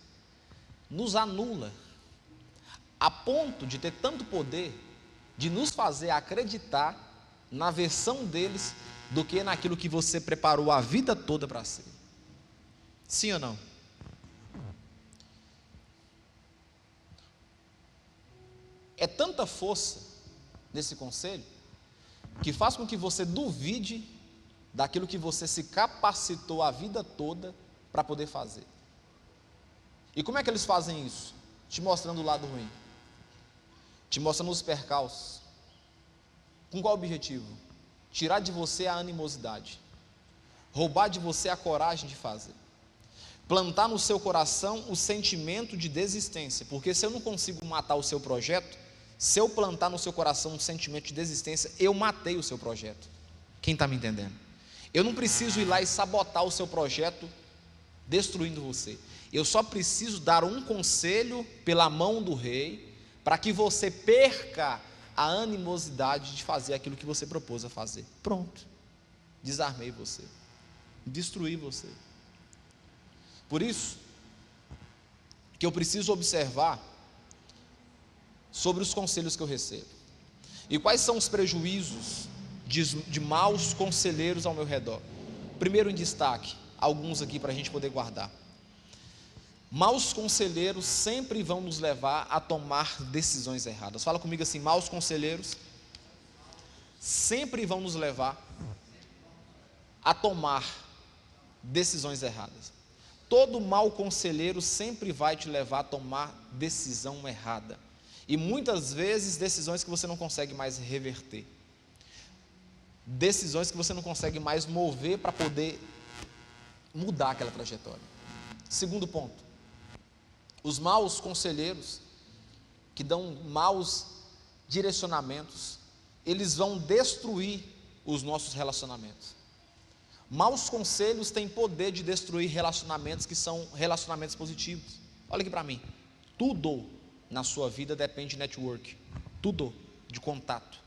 nos anula, a ponto de ter tanto poder, de nos fazer acreditar na versão deles, do que naquilo que você preparou a vida toda para ser. Sim ou não? É tanta força nesse conselho, que faz com que você duvide daquilo que você se capacitou a vida toda para poder fazer. E como é que eles fazem isso? Te mostrando o lado ruim, te mostrando os percalços. Com qual objetivo? Tirar de você a animosidade, roubar de você a coragem de fazer, plantar no seu coração o sentimento de desistência, porque se eu não consigo matar o seu projeto, se eu plantar no seu coração um sentimento de desistência, eu matei o seu projeto. Quem está me entendendo? Eu não preciso ir lá e sabotar o seu projeto, destruindo você. Eu só preciso dar um conselho pela mão do rei, para que você perca a animosidade de fazer aquilo que você propôs a fazer. Pronto, desarmei você, destruí você. Por isso que eu preciso observar sobre os conselhos que eu recebo, e quais são os prejuízos de maus conselheiros ao meu redor. Primeiro em destaque, alguns aqui para a gente poder guardar. Maus conselheiros sempre vão nos levar a tomar decisões erradas. Fala comigo assim: maus conselheiros sempre vão nos levar a tomar decisões erradas. Todo mau conselheiro sempre vai te levar a tomar decisão errada. E muitas vezes decisões que você não consegue mais reverter. Decisões que você não consegue mais mover para poder mudar aquela trajetória. Segundo ponto, os maus conselheiros que dão maus direcionamentos, eles vão destruir os nossos relacionamentos. Maus conselhos têm poder de destruir relacionamentos que são relacionamentos positivos. Olha aqui para mim, tudo na sua vida depende de network, tudo de contato.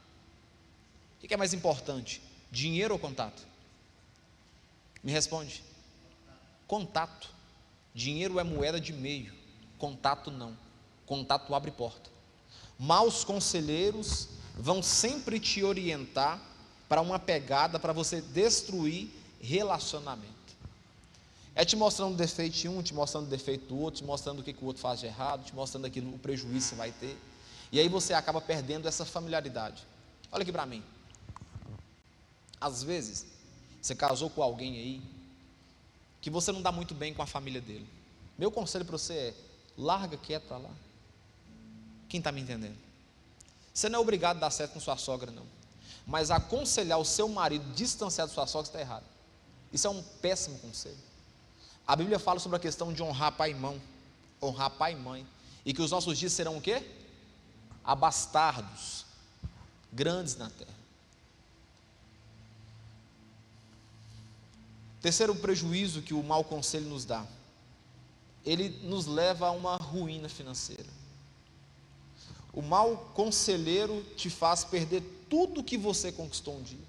O que é mais importante, dinheiro ou contato? Me responde. Contato. Dinheiro é moeda de meio, contato não. Contato abre porta. Maus conselheiros vão sempre te orientar para uma pegada para você destruir relacionamento. É te mostrando defeito de um, te mostrando defeito do outro, te mostrando o que o outro faz de errado, te mostrando aquilo, o prejuízo que você vai ter. E aí você acaba perdendo essa familiaridade. Olha aqui para mim. Às vezes, você casou com alguém aí, que você não dá muito bem com a família dele. Meu conselho para você é: larga quieto para lá. Quem está me entendendo? Você não é obrigado a dar certo com sua sogra, não. Mas aconselhar o seu marido distanciado da sua sogra está errado. Isso é um péssimo conselho. A Bíblia fala sobre a questão de honrar pai e mãe, honrar pai e mãe, e que os nossos dias serão o quê? Abastardos, grandes na terra. Terceiro prejuízo que o mau conselho nos dá, ele nos leva a uma ruína financeira. O mau conselheiro te faz perder tudo que você conquistou um dia.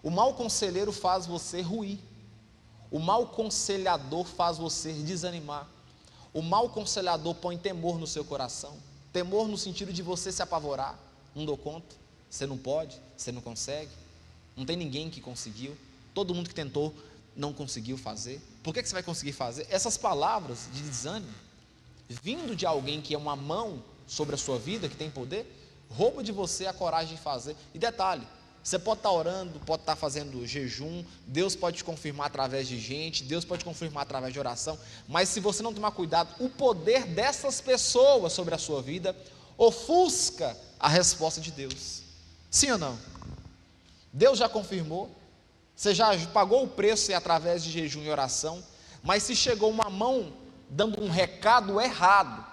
O mau conselheiro faz você ruir. O mau conselhador faz você desanimar. O mau conselhador põe temor no seu coração. Temor no sentido de você se apavorar. Não dou conta, você não pode, você não consegue. Não tem ninguém que conseguiu. Todo mundo que tentou não conseguiu fazer. Por que você vai conseguir fazer? Essas palavras de desânimo, vindo de alguém que é uma mão sobre a sua vida, que tem poder, rouba de você a coragem de fazer. E detalhe, Você pode estar orando, pode estar fazendo jejum, Deus pode te confirmar através de gente, Deus pode te confirmar através de oração, mas se você não tomar cuidado, o poder dessas pessoas sobre a sua vida ofusca a resposta de Deus. Sim ou não? Deus já confirmou, você já pagou o preço através de jejum e oração, mas se chegou uma mão dando um recado errado,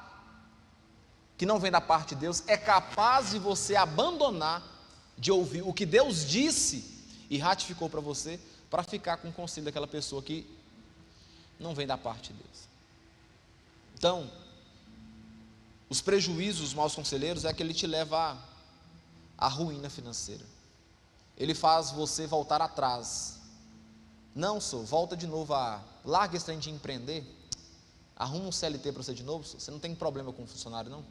que não vem da parte de Deus, é capaz de você abandonar de ouvir o que Deus disse e ratificou para você, para ficar com o conselho daquela pessoa que não vem da parte de Deus. Então, os prejuízos dos maus conselheiros é que ele te leva à ruína financeira. Ele faz você voltar atrás. Não, volta de novo larga esse trem de empreender, arruma um CLT para você de novo, você não tem problema com o funcionário não?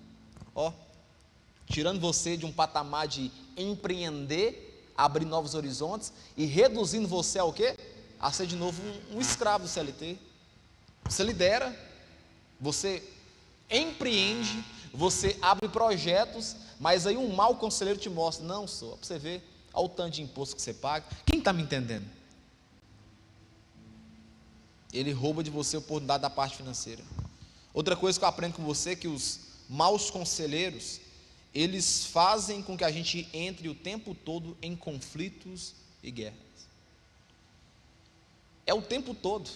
Tirando você de um patamar de empreender, abrir novos horizontes e reduzindo você a o quê? A ser de novo um escravo do CLT. Você lidera, você empreende, você abre projetos, mas aí um mau conselheiro te mostra, não, para você ver, olha o tanto de imposto que você paga. Quem está me entendendo? Ele rouba de você a oportunidade da parte financeira. Outra coisa que eu aprendo com você é que os maus conselheiros, eles fazem com que a gente entre o tempo todo em conflitos e guerras. É o tempo todo,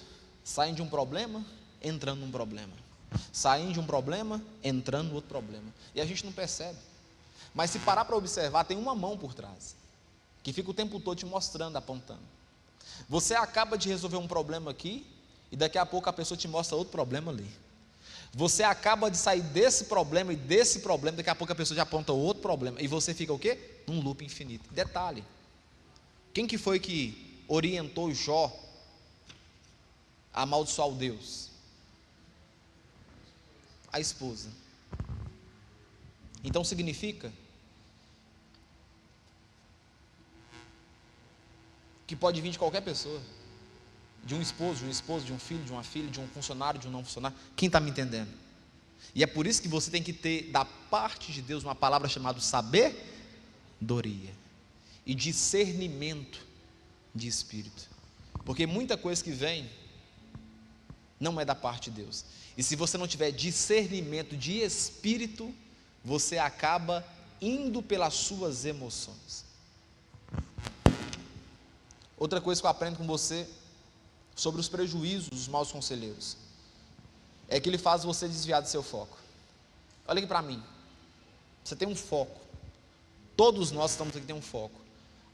saem de um problema, entrando num problema, saem de um problema, entrando no outro problema, e a gente não percebe, mas se parar para observar, tem uma mão por trás, que fica o tempo todo te mostrando, apontando. Você acaba de resolver um problema aqui, e daqui a pouco a pessoa te mostra outro problema ali. Você acaba de sair desse problema e desse problema, daqui a pouco a pessoa já aponta outro problema, e você fica o quê? Num loop infinito. Detalhe, quem que foi que orientou Jó a amaldiçoar o Deus? A esposa. Então significa que pode vir de qualquer pessoa, de um esposo, de um filho, de uma filha, de um funcionário, de um não funcionário. Quem está me entendendo? E é por isso que você tem que ter da parte de Deus uma palavra chamada sabedoria e discernimento de espírito, porque muita coisa que vem não é da parte de Deus, e se você não tiver discernimento de espírito, você acaba indo pelas suas emoções. Outra coisa que eu aprendo com você sobre os prejuízos dos maus conselheiros é que ele faz você desviar do seu foco. Olha aqui para mim, você tem um foco, todos nós estamos aqui, tem um foco,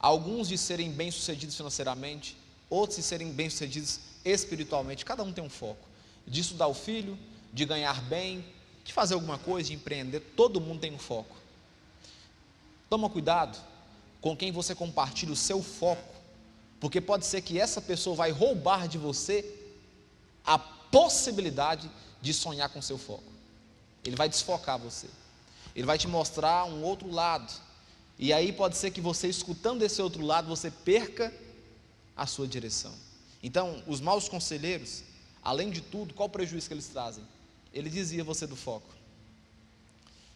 alguns de serem bem-sucedidos financeiramente, outros de serem bem-sucedidos espiritualmente, cada um tem um foco, de estudar o filho, de ganhar bem, de fazer alguma coisa, de empreender, todo mundo tem um foco. Toma cuidado com quem você compartilha o seu foco, porque pode ser que essa pessoa vai roubar de você a possibilidade de sonhar com o seu foco. Ele vai desfocar você, ele vai te mostrar um outro lado, e aí pode ser que você, escutando esse outro lado, você perca a sua direção. Então, os maus conselheiros, além de tudo, qual o prejuízo que eles trazem? Ele desvia você do foco.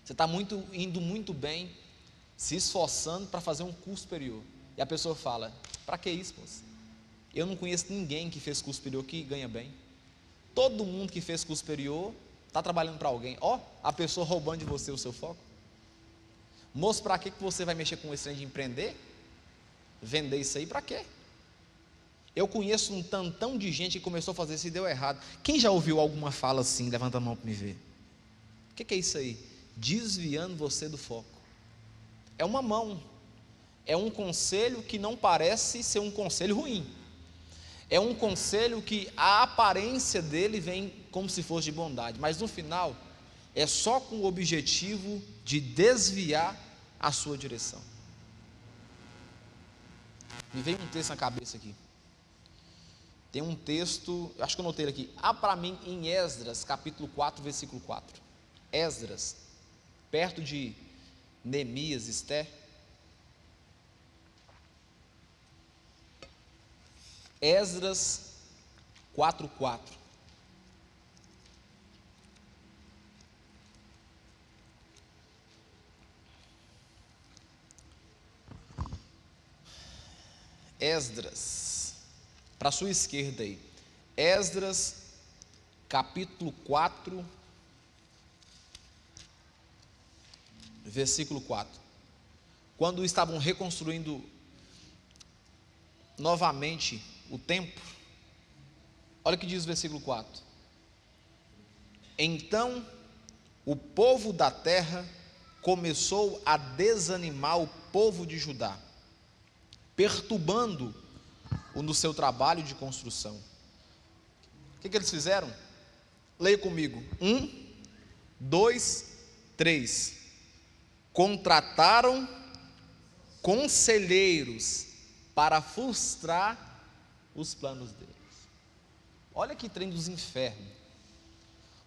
Você está indo muito bem, se esforçando para fazer um curso superior, e a pessoa fala, para que isso, moça? Eu não conheço ninguém que fez curso superior que ganha bem. Todo mundo que fez curso superior está trabalhando para alguém. A pessoa roubando de você o seu foco. Moço, para que você vai mexer com esse trem de empreender? Vender isso aí para quê? Eu conheço um tantão de gente que começou a fazer isso e deu errado. Quem já ouviu alguma fala assim? Levanta a mão para me ver. O que é isso aí? Desviando você do foco. É uma mão, é um conselho que não parece ser um conselho ruim, é um conselho que a aparência dele vem como se fosse de bondade, mas no final é só com o objetivo de desviar a sua direção. Me veio um texto na cabeça aqui, tem um texto, acho que eu notei aqui, para mim em Esdras capítulo 4 versículo 4, Esdras, perto de Neemias, Esté, Esdras 4:4. Esdras, para a sua esquerda aí, Esdras, capítulo 4, versículo 4. Quando estavam reconstruindo novamente o templo, olha o que diz o versículo 4: então o povo da terra começou a desanimar o povo de Judá, perturbando-o no seu trabalho de construção. O que eles fizeram? Leia comigo: 1, 2, 3. Contrataram conselheiros para frustrar os planos deles. Olha que trem dos infernos.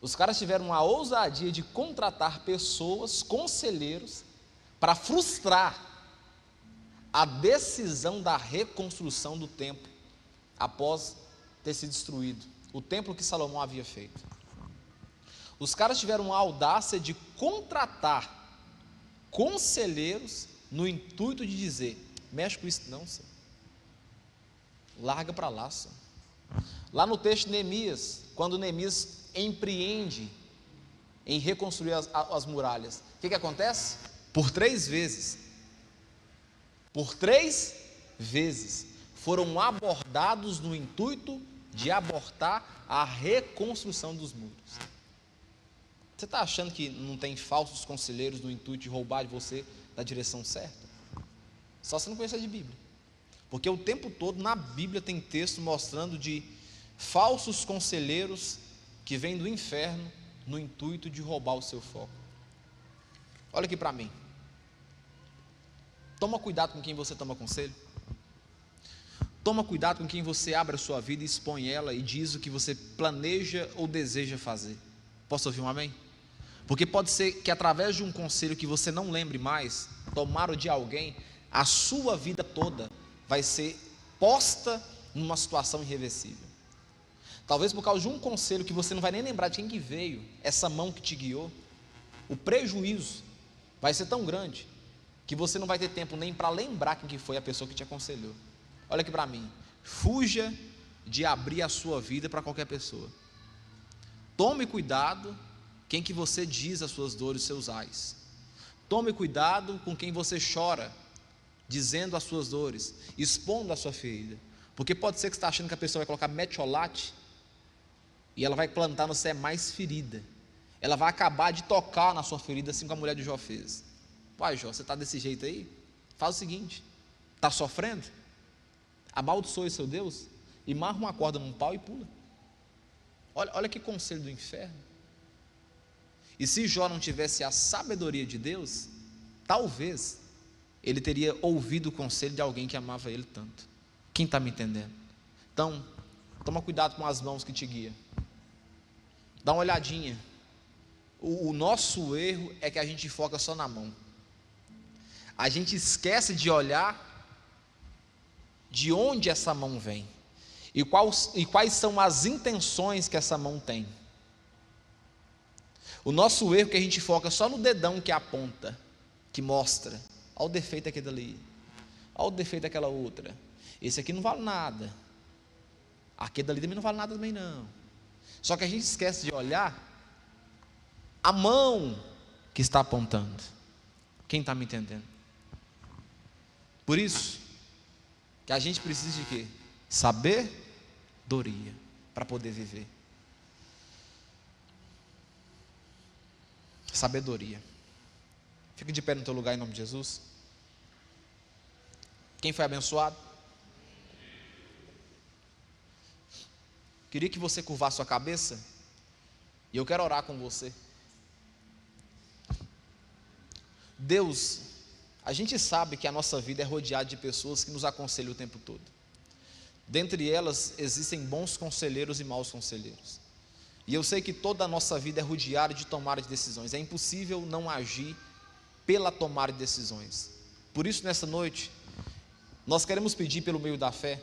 Os caras tiveram a ousadia de contratar pessoas, conselheiros, para frustrar a decisão da reconstrução do templo após ter sido destruído, o templo que Salomão havia feito. Os caras tiveram a audácia de contratar conselheiros no intuito de dizer: mexe com isso não, senhor. Larga para lá, senhor. Lá no texto de Neemias, quando Neemias empreende em reconstruir as muralhas, o que acontece? Por 3 vezes foram abordados no intuito de abortar a reconstrução dos muros. Você está achando que não tem falsos conselheiros no intuito de roubar de você da direção certa? Só você não conhece de Bíblia, porque o tempo todo na Bíblia tem texto mostrando de falsos conselheiros que vêm do inferno no intuito de roubar o seu foco. Olha aqui para mim. Toma cuidado com quem você toma conselho. Toma cuidado com quem você abre a sua vida e expõe ela e diz o que você planeja ou deseja fazer. Posso ouvir um amém? Porque pode ser que através de um conselho que você não lembre mais, tomado de alguém, a sua vida toda vai ser posta numa situação irreversível. Talvez por causa de um conselho que você não vai nem lembrar de quem que veio, essa mão que te guiou, o prejuízo vai ser tão grande que você não vai ter tempo nem para lembrar quem que foi a pessoa que te aconselhou. Olha aqui para mim, fuja de abrir a sua vida para qualquer pessoa. Tome cuidado quem que você diz as suas dores, os seus ais. Tome cuidado com quem você chora, dizendo as suas dores, expondo a sua ferida, porque pode ser que você está achando que a pessoa vai colocar metiolate e ela vai plantar no céu mais ferida. Ela vai acabar de tocar na sua ferida, assim como a mulher de Jó fez. Pai, Jó, você está desse jeito aí? Faz o seguinte: está sofrendo? Amaldiçoe seu Deus e marra uma corda num pau e pula. Olha que conselho do inferno. E se Jó não tivesse a sabedoria de Deus, talvez ele teria ouvido o conselho de alguém que amava ele tanto. Quem está me entendendo? Então, toma cuidado com as mãos que te guiam. Dá uma olhadinha. O nosso erro é que a gente foca só na mão. A gente esquece de olhar de onde essa mão vem e quais são as intenções que essa mão tem. O nosso erro é que a gente foca só no dedão que aponta, que mostra: olha o defeito daquele ali, olha o defeito daquela outra, esse aqui não vale nada, aquele dali também não vale nada também não. Só que a gente esquece de olhar a mão que está apontando. Quem está me entendendo? Por isso que a gente precisa de quê? Sabedoria para poder viver. Sabedoria. Fica de pé no teu lugar em nome de Jesus. Quem foi abençoado? Queria que você curvasse sua cabeça e eu quero orar com você. Deus, a gente sabe que a nossa vida é rodeada de pessoas que nos aconselham o tempo todo. Dentre elas existem bons conselheiros e maus conselheiros. E eu sei que toda a nossa vida é rodeada de tomada de decisões. É impossível não agir pela tomada de decisões. Por isso, nessa noite, nós queremos pedir pelo meio da fé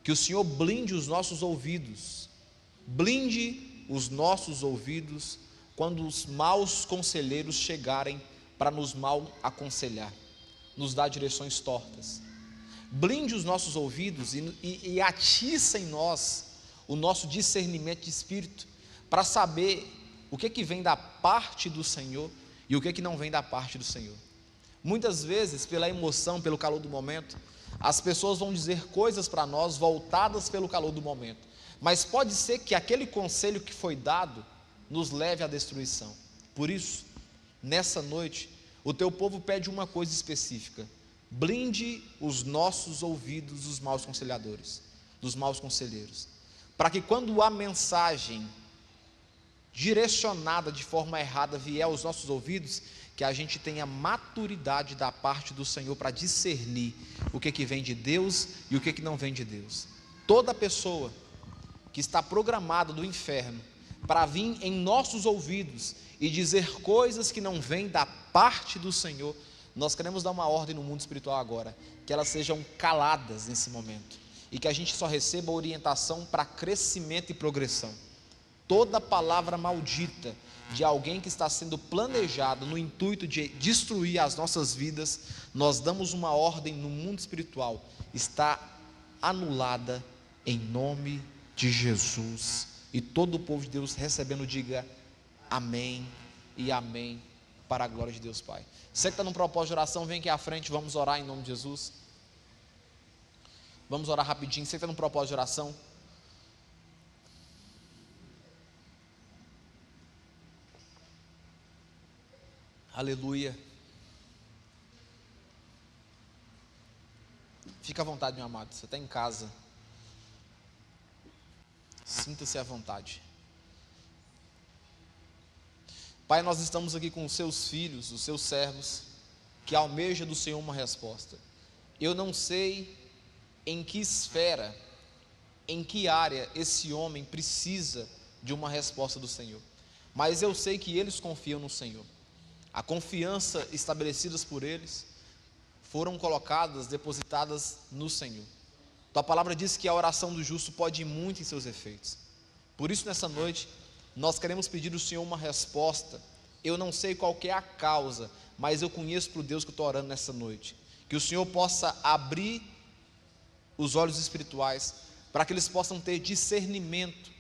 que o Senhor blinde os nossos ouvidos. Blinde os nossos ouvidos quando os maus conselheiros chegarem para nos mal aconselhar, nos dar direções tortas. Blinde os nossos ouvidos e atiça em nós o nosso discernimento de espírito, para saber o que vem da parte do Senhor e o que não vem da parte do Senhor. Muitas vezes, pela emoção, pelo calor do momento, as pessoas vão dizer coisas para nós voltadas pelo calor do momento, mas pode ser que aquele conselho que foi dado nos leve à destruição. Por isso, nessa noite, o teu povo pede uma coisa específica: blinde os nossos ouvidos dos maus conselhadores, dos maus conselheiros, para que quando a mensagem direcionada de forma errada vier aos nossos ouvidos, que a gente tenha maturidade da parte do Senhor para discernir o que vem de Deus e o que não vem de Deus. Toda pessoa que está programada do inferno para vir em nossos ouvidos e dizer coisas que não vêm da parte do Senhor, nós queremos dar uma ordem no mundo espiritual agora, que elas sejam caladas nesse momento, e que a gente só receba orientação para crescimento e progressão. Toda palavra maldita de alguém que está sendo planejado no intuito de destruir as nossas vidas, nós damos uma ordem no mundo espiritual, está anulada em nome de Jesus. E todo o povo de Deus recebendo, diga amém e amém, para a glória de Deus Pai. Você que está no propósito de oração, vem aqui à frente, vamos orar em nome de Jesus. Vamos orar rapidinho. Você que está no propósito de oração, aleluia. Fica à vontade, meu amado, você está em casa, sinta-se à vontade. Pai, nós estamos aqui com os seus filhos, os seus servos, que almejam do Senhor uma resposta. Eu não sei em que esfera, em que área esse homem precisa de uma resposta do Senhor, mas eu sei que eles confiam no Senhor. A confiança estabelecidas por eles foram colocadas, depositadas no Senhor. Tua palavra diz que a oração do justo pode ir muito em seus efeitos. Por isso, nessa noite, nós queremos pedir ao Senhor uma resposta. Eu não sei qual que é a causa, mas eu conheço para o Deus que eu estou orando nessa noite. Que o Senhor possa abrir os olhos espirituais, para que eles possam ter discernimento,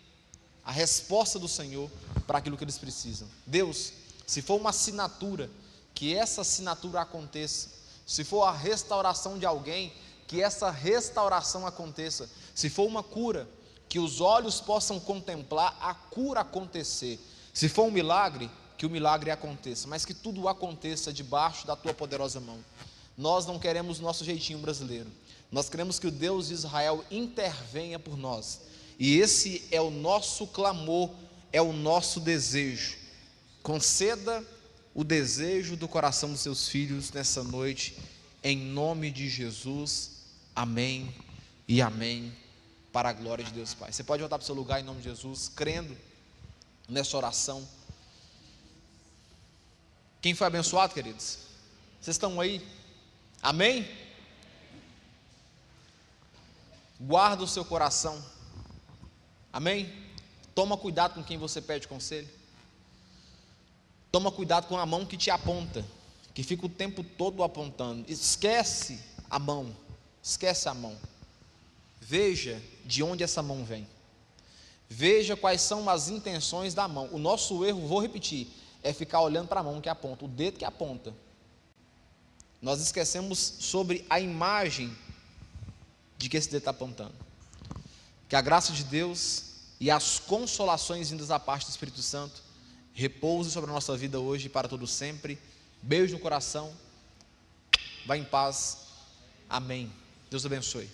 a resposta do Senhor para aquilo que eles precisam. Deus, se for uma assinatura, que essa assinatura aconteça. Se for a restauração de alguém, que essa restauração aconteça. Se for uma cura, que os olhos possam contemplar a cura acontecer. Se for um milagre, que o milagre aconteça, mas que tudo aconteça debaixo da tua poderosa mão. Nós não queremos o nosso jeitinho brasileiro, nós queremos que o Deus de Israel intervenha por nós, e esse é o nosso clamor, é o nosso desejo. Conceda o desejo do coração dos seus filhos nessa noite, em nome de Jesus, amém e amém, para a glória de Deus Pai. Você pode voltar para o seu lugar em nome de Jesus, crendo nessa oração. Quem foi abençoado, queridos? Vocês estão aí? Amém? Guarda o seu coração, amém? Toma cuidado com quem você pede conselho. Toma cuidado com a mão que te aponta, que fica o tempo todo apontando. Esquece a mão, esquece a mão. Veja de onde essa mão vem. Veja quais são as intenções da mão. O nosso erro, vou repetir, é ficar olhando para a mão que aponta, o dedo que aponta. Nós esquecemos sobre a imagem de que esse dedo está apontando. Que a graça de Deus e as consolações vindas da parte do Espírito Santo repouse sobre a nossa vida hoje e para todo sempre. Beijo no coração. Vá em paz. Amém. Deus abençoe.